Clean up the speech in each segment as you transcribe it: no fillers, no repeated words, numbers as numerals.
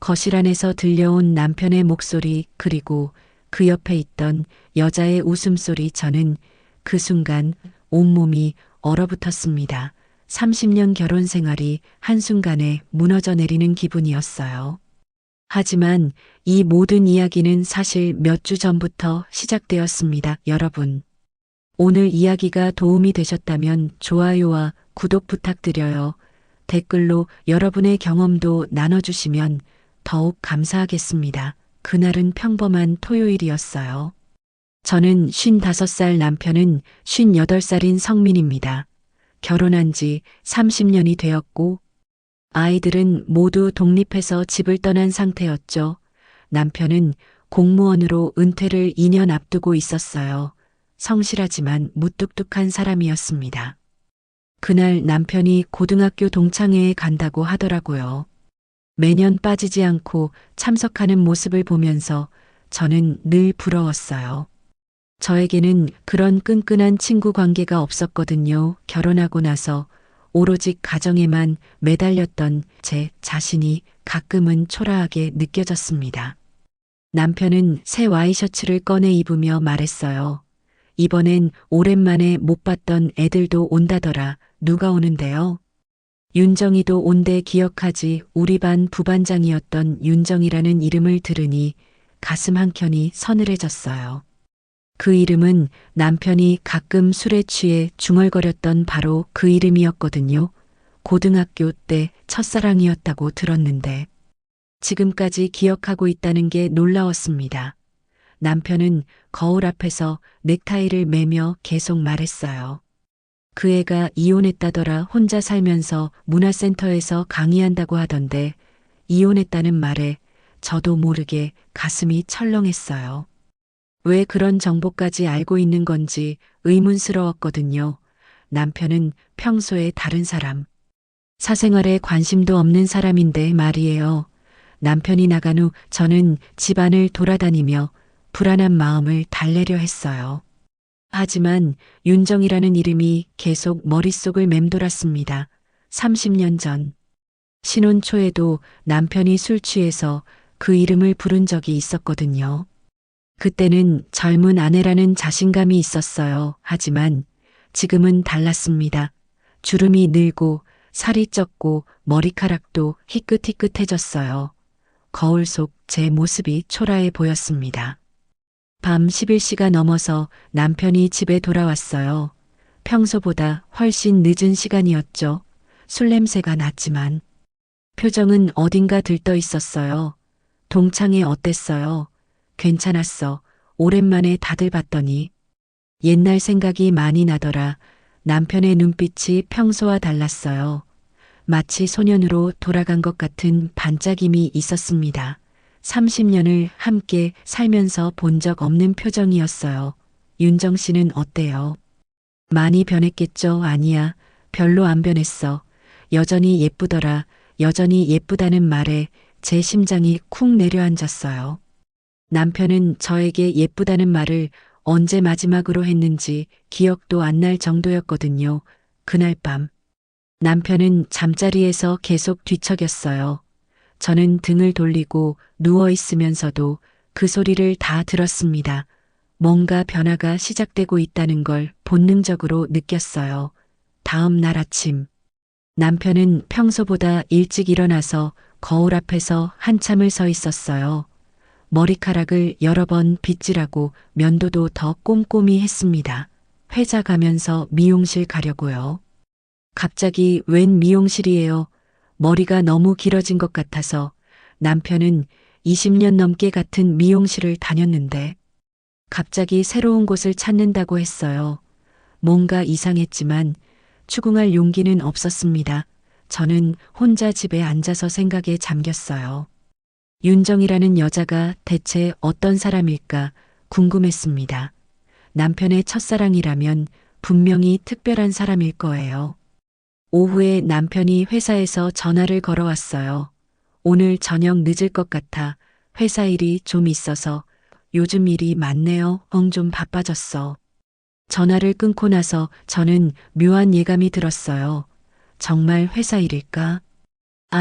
거실 안에서 들려온 남편의 목소리 그리고 그 옆에 있던 여자의 웃음소리 저는 그 순간 온몸이 얼어붙었습니다. 30년 결혼 생활이 한순간에 무너져 내리는 기분이었어요. 하지만 이 모든 이야기는 사실 몇 주 전부터 시작되었습니다. 여러분, 오늘 이야기가 도움이 되셨다면 좋아요와 구독 부탁드려요. 댓글로 여러분의 경험도 나눠주시면 더욱 감사하겠습니다. 그날은 평범한 토요일이었어요. 저는 55살 남편은 58살인 성민입니다. 결혼한 지 30년이 되었고 아이들은 모두 독립해서 집을 떠난 상태였죠. 남편은 공무원으로 은퇴를 2년 앞두고 있었어요. 성실하지만 무뚝뚝한 사람이었습니다. 그날 남편이 고등학교 동창회에 간다고 하더라고요. 매년 빠지지 않고 참석하는 모습을 보면서 저는 늘 부러웠어요. 저에게는 그런 끈끈한 친구 관계가 없었거든요. 결혼하고 나서 오로지 가정에만 매달렸던 제 자신이 가끔은 초라하게 느껴졌습니다. 남편은 새 와이셔츠를 꺼내 입으며 말했어요. 이번엔 오랜만에 못 봤던 애들도 온다더라. 누가 오는데요? 윤정이도 온대. 기억하지? 우리 반 부반장이었던 윤정이라는 이름을 들으니 가슴 한켠이 서늘해졌어요. 그 이름은 남편이 가끔 술에 취해 중얼거렸던 바로 그 이름이었거든요. 고등학교 때 첫사랑이었다고 들었는데 지금까지 기억하고 있다는 게 놀라웠습니다. 남편은 거울 앞에서 넥타이를 매며 계속 말했어요. 그 애가 이혼했다더라. 혼자 살면서 문화센터에서 강의한다고 하던데 이혼했다는 말에 저도 모르게 가슴이 철렁했어요. 왜 그런 정보까지 알고 있는 건지 의문스러웠거든요. 남편은 평소에 다른 사람, 사생활에 관심도 없는 사람인데 말이에요. 남편이 나간 후 저는 집안을 돌아다니며 불안한 마음을 달래려 했어요. 하지만 윤정이라는 이름이 계속 머릿속을 맴돌았습니다. 30년 전, 신혼 초에도 남편이 술 취해서 그 이름을 부른 적이 있었거든요. 그때는 젊은 아내라는 자신감이 있었어요. 하지만 지금은 달랐습니다. 주름이 늘고 살이 쪘고 머리카락도 희끗희끗해졌어요. 거울 속 제 모습이 초라해 보였습니다. 밤 11시가 넘어서 남편이 집에 돌아왔어요. 평소보다 훨씬 늦은 시간이었죠. 술 냄새가 났지만 표정은 어딘가 들떠 있었어요. 동창회 어땠어요? 괜찮았어. 오랜만에 다들 봤더니 옛날 생각이 많이 나더라. 남편의 눈빛이 평소와 달랐어요. 마치 소년으로 돌아간 것 같은 반짝임이 있었습니다. 30년을 함께 살면서 본 적 없는 표정이었어요. 윤정 씨는 어때요? 많이 변했겠죠? 아니야. 별로 안 변했어. 여전히 예쁘더라. 여전히 예쁘다는 말에 제 심장이 쿵 내려앉았어요. 남편은 저에게 예쁘다는 말을 언제 마지막으로 했는지 기억도 안 날 정도였거든요. 그날 밤 남편은 잠자리에서 계속 뒤척였어요. 저는 등을 돌리고 누워 있으면서도 그 소리를 다 들었습니다. 뭔가 변화가 시작되고 있다는 걸 본능적으로 느꼈어요. 다음 날 아침 남편은 평소보다 일찍 일어나서 거울 앞에서 한참을 서 있었어요. 머리카락을 여러 번 빗질하고 면도도 더 꼼꼼히 했습니다. 회사 가면서 미용실 가려고요. 갑자기 웬 미용실이에요? 머리가 너무 길어진 것 같아서. 남편은 20년 넘게 같은 미용실을 다녔는데 갑자기 새로운 곳을 찾는다고 했어요. 뭔가 이상했지만 추궁할 용기는 없었습니다. 저는 혼자 집에 앉아서 생각에 잠겼어요. 윤정이라는 여자가 대체 어떤 사람일까 궁금했습니다. 남편의 첫사랑이라면 분명히 특별한 사람일 거예요. 오후에 남편이 회사에서 전화를 걸어왔어요. 오늘 저녁 늦을 것 같아. 회사 일이 좀 있어서. 요즘 일이 많네요. 좀 바빠졌어. 전화를 끊고 나서 저는 묘한 예감이 들었어요. 정말 회사 일일까?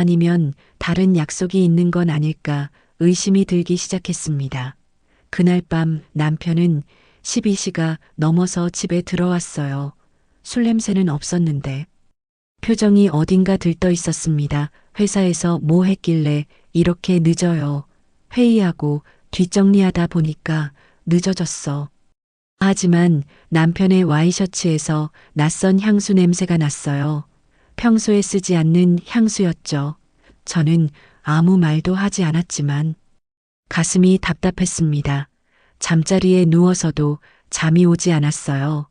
아니면 다른 약속이 있는 건 아닐까 의심이 들기 시작했습니다. 그날 밤 남편은 12시가 넘어서 집에 들어왔어요. 술 냄새는 없었는데 표정이 어딘가 들떠 있었습니다. 회사에서 뭐 했길래 이렇게 늦어요. 회의하고 뒷정리하다 보니까 늦어졌어. 하지만 남편의 와이셔츠에서 낯선 향수 냄새가 났어요. 평소에 쓰지 않는 향수였죠. 저는 아무 말도 하지 않았지만 가슴이 답답했습니다. 잠자리에 누워서도 잠이 오지 않았어요.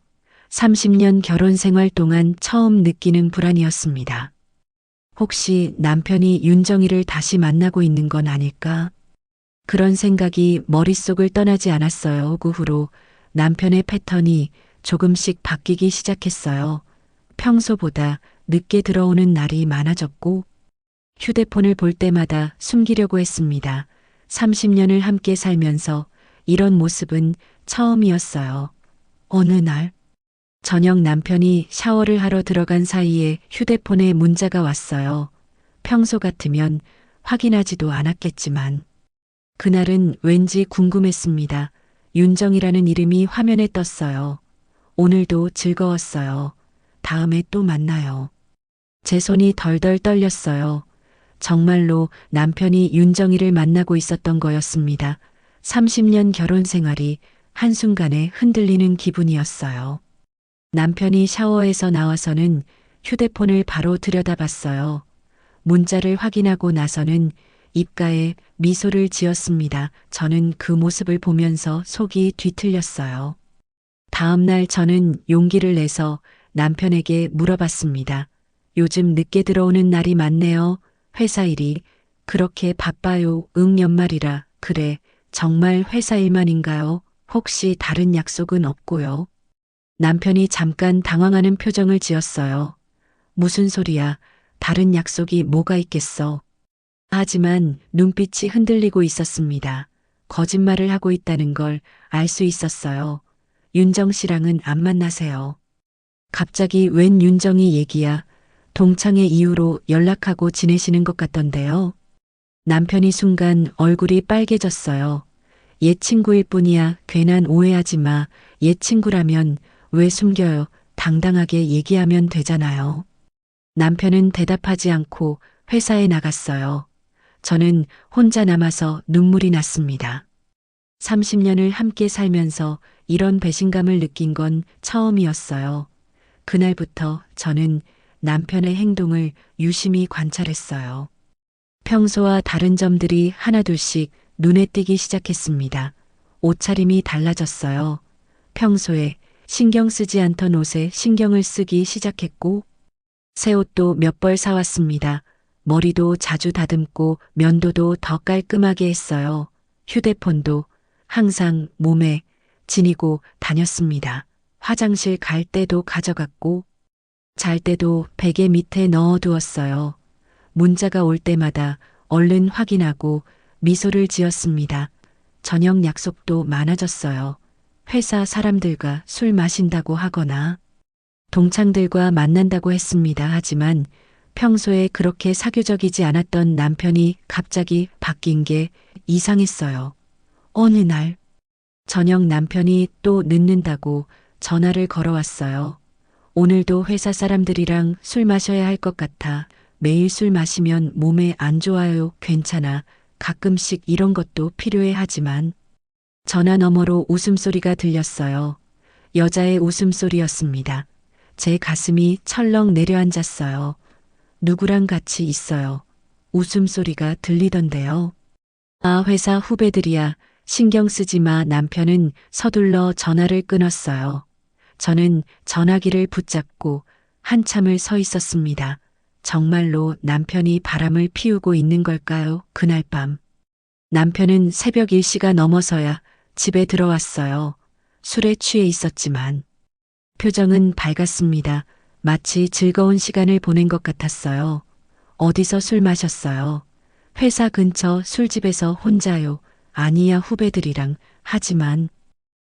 30년 결혼 생활 동안 처음 느끼는 불안이었습니다. 혹시 남편이 윤정이를 다시 만나고 있는 건 아닐까? 그런 생각이 머릿속을 떠나지 않았어요. 그 후로 남편의 패턴이 조금씩 바뀌기 시작했어요. 평소보다 늦게 들어오는 날이 많아졌고 휴대폰을 볼 때마다 숨기려고 했습니다. 30년을 함께 살면서 이런 모습은 처음이었어요. 어느 날 저녁 남편이 샤워를 하러 들어간 사이에 휴대폰에 문자가 왔어요. 평소 같으면 확인하지도 않았겠지만 그날은 왠지 궁금했습니다. 윤정이라는 이름이 화면에 떴어요. 오늘도 즐거웠어요. 다음에 또 만나요. 제 손이 덜덜 떨렸어요. 정말로 남편이 윤정이를 만나고 있었던 거였습니다. 30년 결혼 생활이 한순간에 흔들리는 기분이었어요. 남편이 샤워에서 나와서는 휴대폰을 바로 들여다봤어요. 문자를 확인하고 나서는 입가에 미소를 지었습니다. 저는 그 모습을 보면서 속이 뒤틀렸어요. 다음 날 저는 용기를 내서 남편에게 물어봤습니다. 요즘 늦게 들어오는 날이 많네요. 회사 일이 그렇게 바빠요. 응, 연말이라. 그래, 정말 회사 일만인가요? 혹시 다른 약속은 없고요? 남편이 잠깐 당황하는 표정을 지었어요. 무슨 소리야? 다른 약속이 뭐가 있겠어? 하지만 눈빛이 흔들리고 있었습니다. 거짓말을 하고 있다는 걸 알 수 있었어요. 윤정 씨랑은 안 만나세요. 갑자기 웬 윤정이 얘기야. 동창회 이후로 연락하고 지내시는 것 같던데요. 남편이 순간 얼굴이 빨개졌어요. 옛 친구일 뿐이야. 괜한 오해하지 마. 옛 친구라면 왜 숨겨요? 당당하게 얘기하면 되잖아요. 남편은 대답하지 않고 회사에 나갔어요. 저는 혼자 남아서 눈물이 났습니다. 30년을 함께 살면서 이런 배신감을 느낀 건 처음이었어요. 그날부터 저는 남편의 행동을 유심히 관찰했어요. 평소와 다른 점들이 하나둘씩 눈에 띄기 시작했습니다. 옷차림이 달라졌어요. 평소에 신경 쓰지 않던 옷에 신경을 쓰기 시작했고, 새 옷도 몇 벌 사왔습니다. 머리도 자주 다듬고 면도도 더 깔끔하게 했어요. 휴대폰도 항상 몸에 지니고 다녔습니다. 화장실 갈 때도 가져갔고, 잘 때도 베개 밑에 넣어두었어요. 문자가 올 때마다 얼른 확인하고 미소를 지었습니다. 저녁 약속도 많아졌어요. 회사 사람들과 술 마신다고 하거나 동창들과 만난다고 했습니다. 하지만 평소에 그렇게 사교적이지 않았던 남편이 갑자기 바뀐 게 이상했어요. 어느 날 저녁 남편이 또 늦는다고 전화를 걸어왔어요. 오늘도 회사 사람들이랑 술 마셔야 할 것 같아. 매일 술 마시면 몸에 안 좋아요. 괜찮아. 가끔씩 이런 것도 필요해. 하지만 전화 너머로 웃음소리가 들렸어요. 여자의 웃음소리였습니다. 제 가슴이 철렁 내려앉았어요. 누구랑 같이 있어요. 웃음소리가 들리던데요. 아, 회사 후배들이야. 신경 쓰지 마. 남편은 서둘러 전화를 끊었어요. 저는 전화기를 붙잡고 한참을 서 있었습니다. 정말로 남편이 바람을 피우고 있는 걸까요? 그날 밤 남편은 새벽 1시가 넘어서야 집에 들어왔어요. 술에 취해 있었지만 표정은 밝았습니다. 마치 즐거운 시간을 보낸 것 같았어요. 어디서 술 마셨어요? 회사 근처 술집에서 혼자요. 아니야, 후배들이랑. 하지만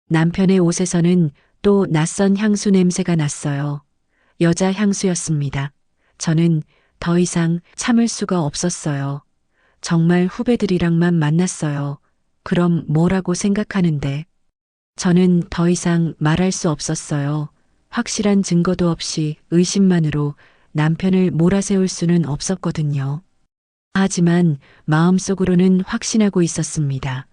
남편의 옷에서는 또 낯선 향수 냄새가 났어요. 여자 향수였습니다. 저는 더 이상 참을 수가 없었어요. 정말 후배들이랑만 만났어요. 그럼 뭐라고 생각하는데? 저는 더 이상 말할 수 없었어요. 확실한 증거도 없이 의심만으로 남편을 몰아세울 수는 없었거든요. 하지만 마음속으로는 확신하고 있었습니다.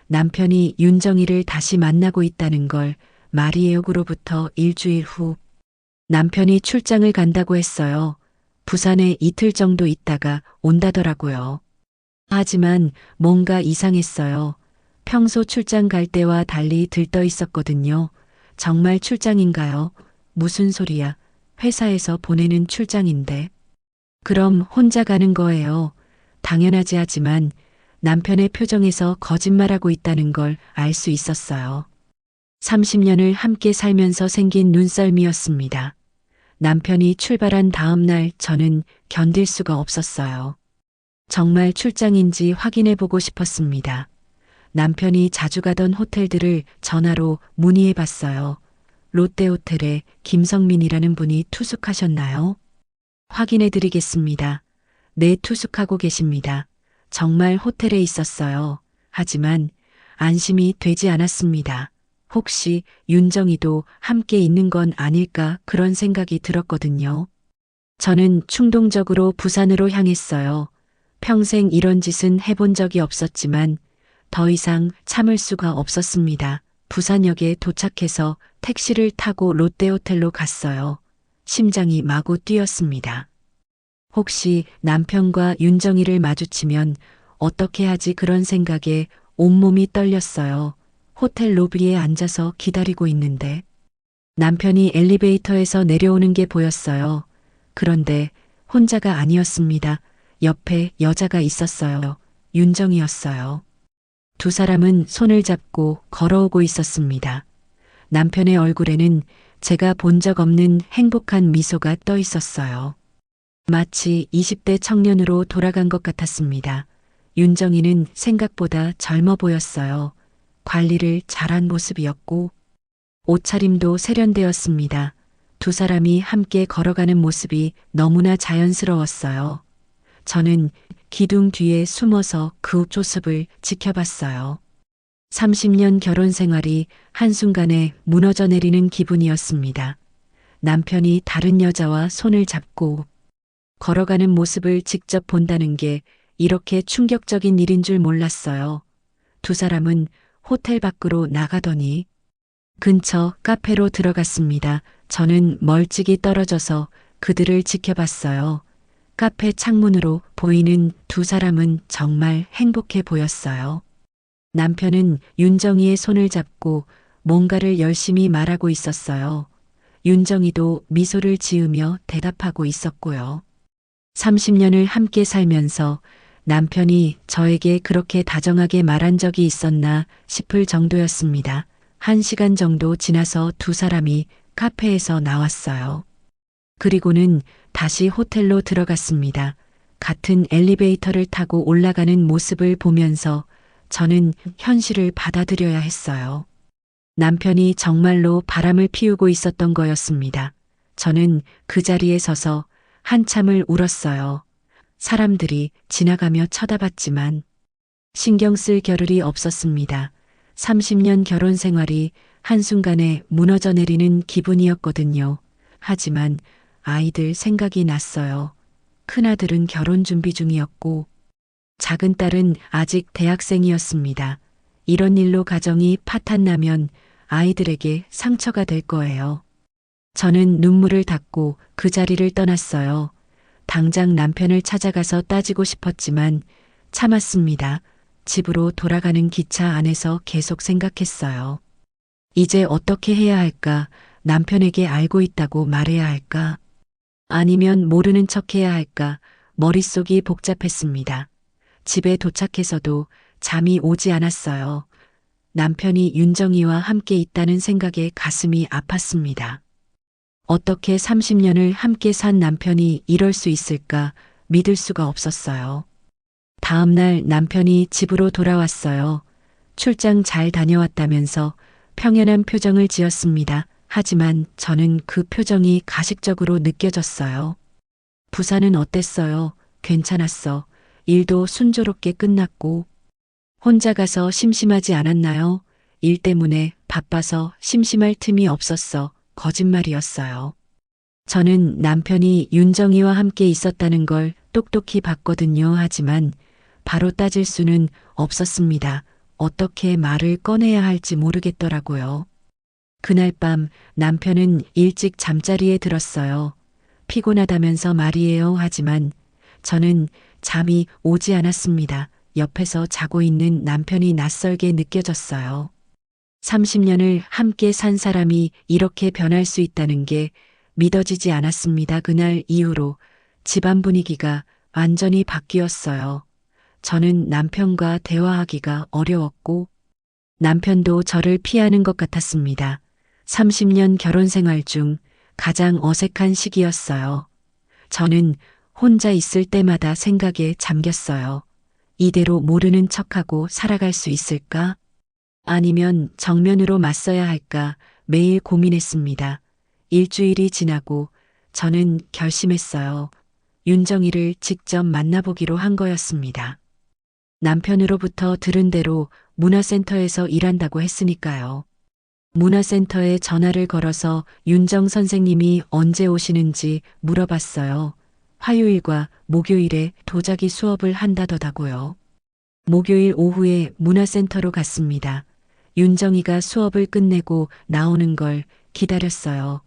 남편이 윤정이를 다시 만나고 있다는 걸. 마리에옥으로부터 일주일 후 남편이 출장을 간다고 했어요. 부산에 이틀 정도 있다가 온다더라고요. 하지만 뭔가 이상했어요. 평소 출장 갈 때와 달리 들떠 있었거든요. 정말 출장인가요? 무슨 소리야? 회사에서 보내는 출장인데. 그럼 혼자 가는 거예요. 당연하지 하지만 남편의 표정에서 거짓말하고 있다는 걸 알 수 있었어요. 30년을 함께 살면서 생긴 눈썰미였습니다. 남편이 출발한 다음 날 저는 견딜 수가 없었어요. 정말 출장인지 확인해 보고 싶었습니다. 남편이 자주 가던 호텔들을 전화로 문의해 봤어요. 롯데호텔에 김성민이라는 분이 투숙하셨나요? 확인해 드리겠습니다. 네, 투숙하고 계십니다. 정말 호텔에 있었어요. 하지만 안심이 되지 않았습니다. 혹시 윤정이도 함께 있는 건 아닐까 그런 생각이 들었거든요. 저는 충동적으로 부산으로 향했어요. 평생 이런 짓은 해본 적이 없었지만 더 이상 참을 수가 없었습니다. 부산역에 도착해서 택시를 타고 롯데호텔로 갔어요. 심장이 마구 뛰었습니다. 혹시 남편과 윤정이를 마주치면 어떻게 하지 그런 생각에 온몸이 떨렸어요. 호텔 로비에 앉아서 기다리고 있는데 남편이 엘리베이터에서 내려오는 게 보였어요. 그런데 혼자가 아니었습니다. 옆에 여자가 있었어요. 윤정이었어요. 두 사람은 손을 잡고 걸어오고 있었습니다. 남편의 얼굴에는 제가 본 적 없는 행복한 미소가 떠 있었어요. 마치 20대 청년으로 돌아간 것 같았습니다. 윤정이는 생각보다 젊어 보였어요. 관리를 잘한 모습이었고 옷차림도 세련되었습니다. 두 사람이 함께 걸어가는 모습이 너무나 자연스러웠어요. 저는 기둥 뒤에 숨어서 그 모습을 지켜봤어요. 30년 결혼 생활이 한순간에 무너져 내리는 기분이었습니다. 남편이 다른 여자와 손을 잡고 걸어가는 모습을 직접 본다는 게 이렇게 충격적인 일인 줄 몰랐어요. 두 사람은 호텔 밖으로 나가더니 근처 카페로 들어갔습니다. 저는 멀찍이 떨어져서 그들을 지켜봤어요. 카페 창문으로 보이는 두 사람은 정말 행복해 보였어요. 남편은 윤정이의 손을 잡고 뭔가를 열심히 말하고 있었어요. 윤정이도 미소를 지으며 대답하고 있었고요. 30년을 함께 살면서 남편이 저에게 그렇게 다정하게 말한 적이 있었나 싶을 정도였습니다. 1시간 정도 지나서 두 사람이 카페에서 나왔어요. 그리고는 다시 호텔로 들어갔습니다. 같은 엘리베이터를 타고 올라가는 모습을 보면서 저는 현실을 받아들여야 했어요. 남편이 정말로 바람을 피우고 있었던 거였습니다. 저는 그 자리에 서서 한참을 울었어요. 사람들이 지나가며 쳐다봤지만 신경 쓸 겨를이 없었습니다. 30년 결혼 생활이 한순간에 무너져 내리는 기분이었거든요. 하지만 아이들 생각이 났어요. 큰아들은 결혼 준비 중이었고 작은 딸은 아직 대학생이었습니다. 이런 일로 가정이 파탄나면 아이들에게 상처가 될 거예요. 저는 눈물을 닦고 그 자리를 떠났어요. 당장 남편을 찾아가서 따지고 싶었지만 참았습니다. 집으로 돌아가는 기차 안에서 계속 생각했어요. 이제 어떻게 해야 할까? 남편에게 알고 있다고 말해야 할까? 아니면 모르는 척 해야 할까? 머릿속이 복잡했습니다. 집에 도착해서도 잠이 오지 않았어요. 남편이 윤정이와 함께 있다는 생각에 가슴이 아팠습니다. 어떻게 30년을 함께 산 남편이 이럴 수 있을까 믿을 수가 없었어요. 다음 날 남편이 집으로 돌아왔어요. 출장 잘 다녀왔다면서 평연한 표정을 지었습니다. 하지만 저는 그 표정이 가식적으로 느껴졌어요. 부산은 어땠어요? 괜찮았어. 일도 순조롭게 끝났고. 혼자 가서 심심하지 않았나요? 일 때문에 바빠서 심심할 틈이 없었어. 거짓말이었어요. 저는 남편이 윤정이와 함께 있었다는 걸 똑똑히 봤거든요. 하지만 바로 따질 수는 없었습니다. 어떻게 말을 꺼내야 할지 모르겠더라고요. 그날 밤 남편은 일찍 잠자리에 들었어요. 피곤하다면서 말이에요. 하지만 저는 잠이 오지 않았습니다. 옆에서 자고 있는 남편이 낯설게 느껴졌어요. 30년을 함께 산 사람이 이렇게 변할 수 있다는 게 믿어지지 않았습니다. 그날 이후로 집안 분위기가 완전히 바뀌었어요. 저는 남편과 대화하기가 어려웠고 남편도 저를 피하는 것 같았습니다. 30년 결혼 생활 중 가장 어색한 시기였어요. 저는 혼자 있을 때마다 생각에 잠겼어요. 이대로 모르는 척하고 살아갈 수 있을까? 아니면 정면으로 맞서야 할까 매일 고민했습니다. 일주일이 지나고 저는 결심했어요. 윤정이를 직접 만나보기로 한 거였습니다. 남편으로부터 들은 대로 문화센터에서 일한다고 했으니까요. 문화센터에 전화를 걸어서 윤정 선생님이 언제 오시는지 물어봤어요. 화요일과 목요일에 도자기 수업을 한다더라고요. 목요일 오후에 문화센터로 갔습니다. 윤정이가 수업을 끝내고 나오는 걸 기다렸어요.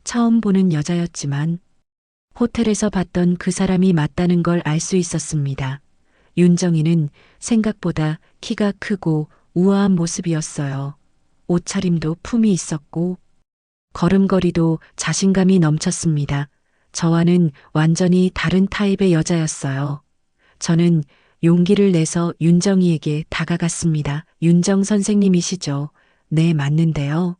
처음 보는 여자였지만 호텔에서 봤던 그 사람이 맞다는 걸 알 수 있었습니다. 윤정이는 생각보다 키가 크고 우아한 모습이었어요. 옷차림도 품이 있었고 걸음걸이도 자신감이 넘쳤습니다. 저와는 완전히 다른 타입의 여자였어요. 저는 용기를 내서 윤정이에게 다가갔습니다. 윤정 선생님이시죠? 네, 맞는데요.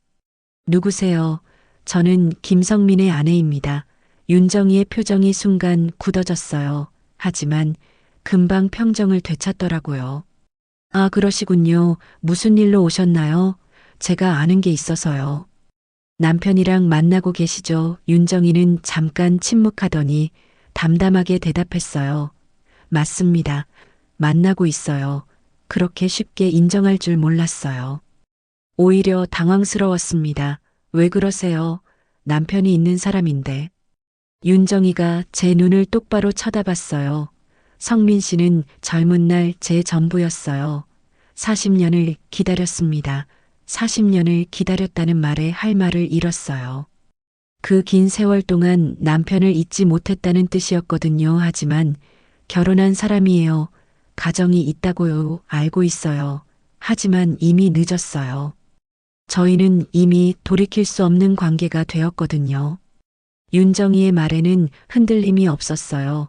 누구세요? 저는 김성민의 아내입니다. 윤정이의 표정이 순간 굳어졌어요. 하지만 금방 평정을 되찾더라고요. 아, 그러시군요. 무슨 일로 오셨나요? 제가 아는 게 있어서요. 남편이랑 만나고 계시죠? 윤정이는 잠깐 침묵하더니 담담하게 대답했어요. 맞습니다. 만나고 있어요. 그렇게 쉽게 인정할 줄 몰랐어요. 오히려 당황스러웠습니다. 왜 그러세요? 남편이 있는 사람인데. 윤정이가 제 눈을 똑바로 쳐다봤어요. 성민 씨는 젊은 날 제 전부였어요. 40년을 기다렸습니다. 40년을 기다렸다는 말에 할 말을 잃었어요. 그 긴 세월 동안 남편을 잊지 못했다는 뜻이었거든요. 하지만 결혼한 사람이에요. 가정이 있다고요. 알고 있어요. 하지만 이미 늦었어요. 저희는 이미 돌이킬 수 없는 관계가 되었거든요. 윤정이의 말에는 흔들림이 없었어요.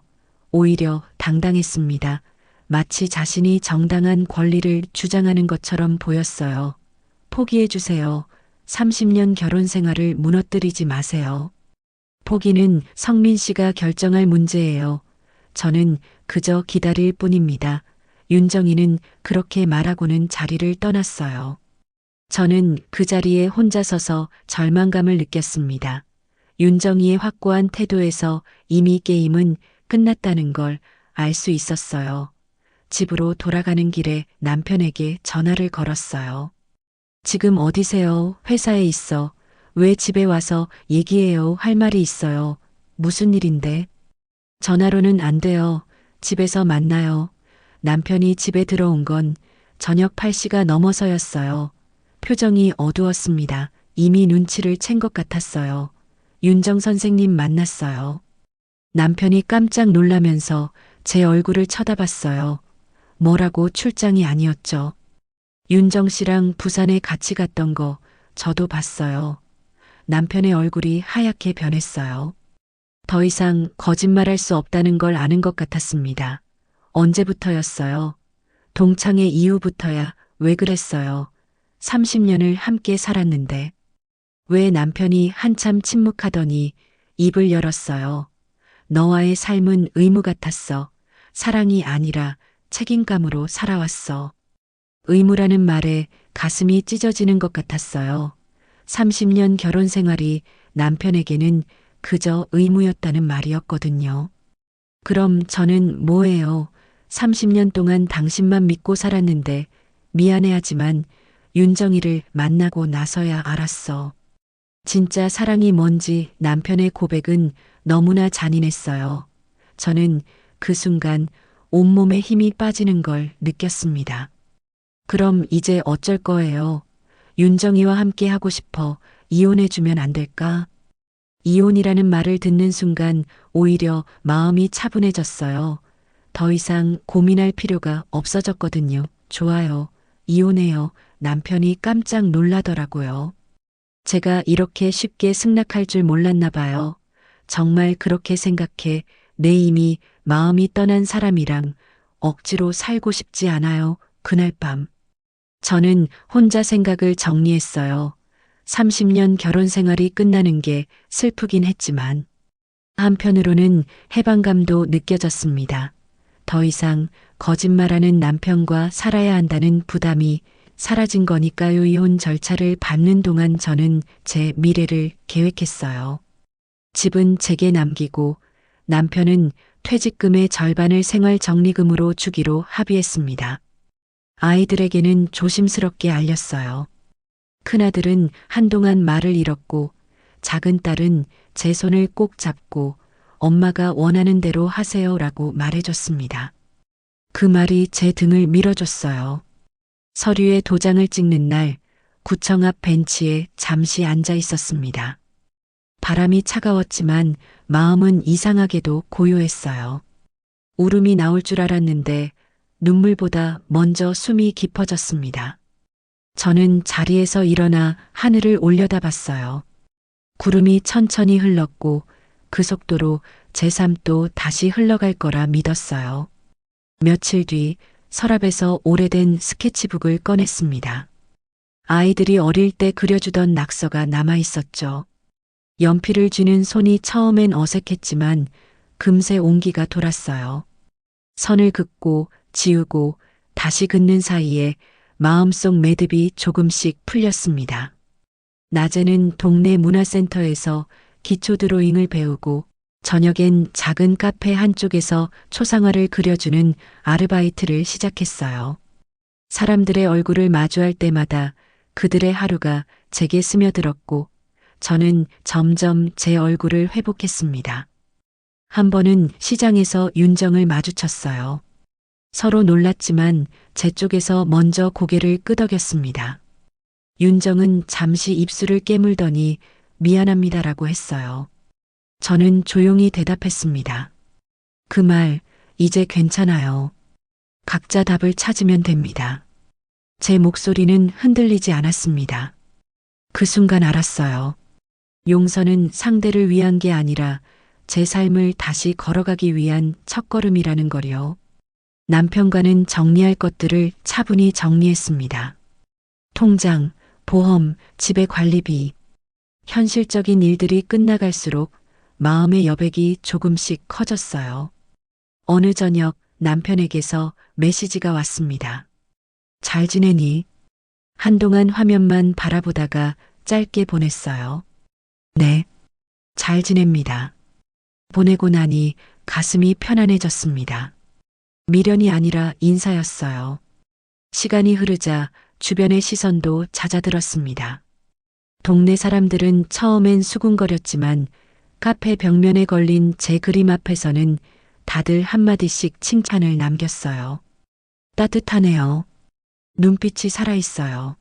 오히려 당당했습니다. 마치 자신이 정당한 권리를 주장하는 것처럼 보였어요. 포기해 주세요. 30년 결혼 생활을 무너뜨리지 마세요. 포기는 성민 씨가 결정할 문제예요. 저는 그저 기다릴 뿐입니다. 윤정이는 그렇게 말하고는 자리를 떠났어요. 저는 그 자리에 혼자 서서 절망감을 느꼈습니다. 윤정이의 확고한 태도에서 이미 게임은 끝났다는 걸 알 수 있었어요. 집으로 돌아가는 길에 남편에게 전화를 걸었어요. 지금 어디세요? 회사에 있어. 왜 집에 와서 얘기해요? 할 말이 있어요. 무슨 일인데? 전화로는 안 돼요. 집에서 만나요. 남편이 집에 들어온 건 저녁 8시가 넘어서였어요. 표정이 어두웠습니다. 이미 눈치를 챈 것 같았어요. 윤정 선생님 만났어요. 남편이 깜짝 놀라면서 제 얼굴을 쳐다봤어요. 뭐라고? 출장이 아니었죠. 윤정 씨랑 부산에 같이 갔던 거 저도 봤어요. 남편의 얼굴이 하얗게 변했어요. 더 이상 거짓말할 수 없다는 걸 아는 것 같았습니다. 언제부터였어요? 동창회 이후부터야. 왜 그랬어요? 30년을 함께 살았는데. 왜? 남편이 한참 침묵하더니 입을 열었어요. 너와의 삶은 의무 같았어. 사랑이 아니라 책임감으로 살아왔어. 의무라는 말에 가슴이 찢어지는 것 같았어요. 30년 결혼 생활이 남편에게는 그저 의무였다는 말이었거든요. 그럼 저는 뭐예요? 30년 동안 당신만 믿고 살았는데 미안해하지만 윤정이를 만나고 나서야 알았어. 진짜 사랑이 뭔지 남편의 고백은 너무나 잔인했어요. 저는 그 순간 온몸에 힘이 빠지는 걸 느꼈습니다. 그럼 이제 어쩔 거예요? 윤정이와 함께 하고 싶어. 이혼해주면 안 될까? 이혼이라는 말을 듣는 순간 오히려 마음이 차분해졌어요. 더 이상 고민할 필요가 없어졌거든요. 좋아요. 이혼해요. 남편이 깜짝 놀라더라고요. 제가 이렇게 쉽게 승낙할 줄 몰랐나 봐요. 정말 그렇게 생각해 내 이미 마음이 떠난 사람이랑 억지로 살고 싶지 않아요. 그날 밤. 저는 혼자 생각을 정리했어요. 30년 결혼 생활이 끝나는 게 슬프긴 했지만 한편으로는 해방감도 느껴졌습니다. 더 이상 거짓말하는 남편과 살아야 한다는 부담이 사라진 거니까요. 이혼 절차를 밟는 동안 저는 제 미래를 계획했어요. 집은 제게 남기고 남편은 퇴직금의 절반을 생활 정리금으로 주기로 합의했습니다. 아이들에게는 조심스럽게 알렸어요. 큰아들은 한동안 말을 잃었고 작은 딸은 제 손을 꼭 잡고 엄마가 원하는 대로 하세요라고 말해줬습니다. 그 말이 제 등을 밀어줬어요. 서류에 도장을 찍는 날 구청 앞 벤치에 잠시 앉아 있었습니다. 바람이 차가웠지만 마음은 이상하게도 고요했어요. 울음이 나올 줄 알았는데 눈물보다 먼저 숨이 깊어졌습니다. 저는 자리에서 일어나 하늘을 올려다봤어요. 구름이 천천히 흘렀고 그 속도로 제 삶도 다시 흘러갈 거라 믿었어요. 며칠 뒤 서랍에서 오래된 스케치북을 꺼냈습니다. 아이들이 어릴 때 그려주던 낙서가 남아 있었죠. 연필을 쥐는 손이 처음엔 어색했지만 금세 온기가 돌았어요. 선을 긋고 지우고 다시 긋는 사이에 마음속 매듭이 조금씩 풀렸습니다. 낮에는 동네 문화센터에서 기초 드로잉을 배우고 저녁엔 작은 카페 한쪽에서 초상화를 그려주는 아르바이트를 시작했어요. 사람들의 얼굴을 마주할 때마다 그들의 하루가 제게 스며들었고 저는 점점 제 얼굴을 회복했습니다. 한 번은 시장에서 윤정을 마주쳤어요. 서로 놀랐지만 제 쪽에서 먼저 고개를 끄덕였습니다. 윤정은 잠시 입술을 깨물더니 미안합니다라고 했어요. 저는 조용히 대답했습니다. 그 말, 이제 괜찮아요. 각자 답을 찾으면 됩니다. 제 목소리는 흔들리지 않았습니다. 그 순간 알았어요. 용서는 상대를 위한 게 아니라 제 삶을 다시 걸어가기 위한 첫걸음이라는 거요. 남편과는 정리할 것들을 차분히 정리했습니다. 통장, 보험, 집의 관리비. 현실적인 일들이 끝나갈수록 마음의 여백이 조금씩 커졌어요. 어느 저녁 남편에게서 메시지가 왔습니다. 잘 지내니? 한동안 화면만 바라보다가 짧게 보냈어요. 네, 잘 지냅니다. 보내고 나니 가슴이 편안해졌습니다. 미련이 아니라 인사였어요. 시간이 흐르자 주변의 시선도 잦아들었습니다. 동네 사람들은 처음엔 수군거렸지만 카페 벽면에 걸린 제 그림 앞에서는 다들 한마디씩 칭찬을 남겼어요. 따뜻하네요. 눈빛이 살아있어요.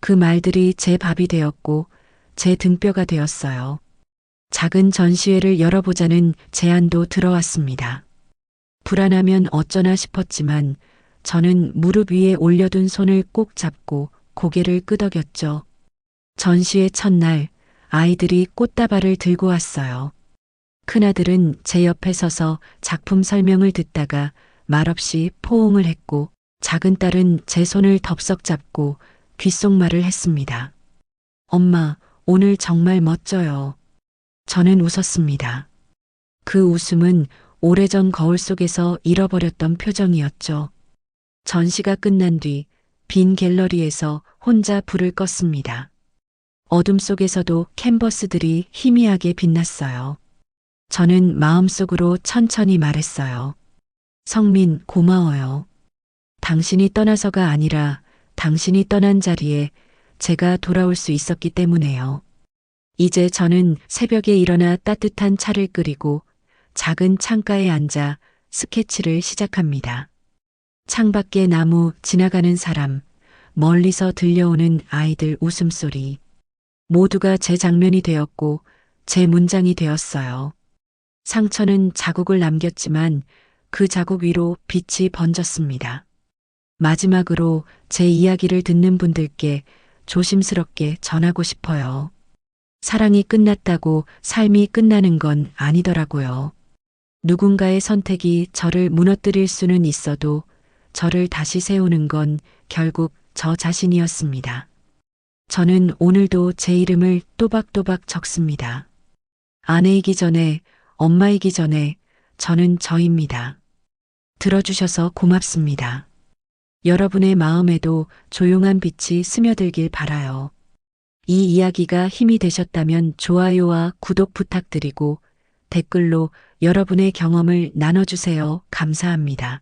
그 말들이 제 밥이 되었고 제 등뼈가 되었어요. 작은 전시회를 열어보자는 제안도 들어왔습니다. 불안하면 어쩌나 싶었지만 저는 무릎 위에 올려둔 손을 꼭 잡고 고개를 끄덕였죠. 전시회 첫날 아이들이 꽃다발을 들고 왔어요. 큰아들은 제 옆에 서서 작품 설명을 듣다가 말없이 포옹을 했고 작은 딸은 제 손을 덥석 잡고 귓속말을 했습니다. 엄마, 오늘 정말 멋져요. 저는 웃었습니다. 그 웃음은 오래전 거울 속에서 잃어버렸던 표정이었죠. 전시가 끝난 뒤 빈 갤러리에서 혼자 불을 껐습니다. 어둠 속에서도 캔버스들이 희미하게 빛났어요. 저는 마음속으로 천천히 말했어요. 성민, 고마워요. 당신이 떠나서가 아니라 당신이 떠난 자리에 제가 돌아올 수 있었기 때문에요. 이제 저는 새벽에 일어나 따뜻한 차를 끓이고 작은 창가에 앉아 스케치를 시작합니다. 창밖에 나무, 지나가는 사람, 멀리서 들려오는 아이들 웃음소리. 모두가 제 장면이 되었고 제 문장이 되었어요. 상처는 자국을 남겼지만 그 자국 위로 빛이 번졌습니다. 마지막으로 제 이야기를 듣는 분들께 조심스럽게 전하고 싶어요. 사랑이 끝났다고 삶이 끝나는 건 아니더라고요. 누군가의 선택이 저를 무너뜨릴 수는 있어도 저를 다시 세우는 건 결국 저 자신이었습니다. 저는 오늘도 제 이름을 또박또박 적습니다. 아내이기 전에, 엄마이기 전에 저는 저입니다. 들어주셔서 고맙습니다. 여러분의 마음에도 조용한 빛이 스며들길 바라요. 이 이야기가 힘이 되셨다면 좋아요와 구독 부탁드리고 댓글로 여러분의 경험을 나눠주세요. 감사합니다.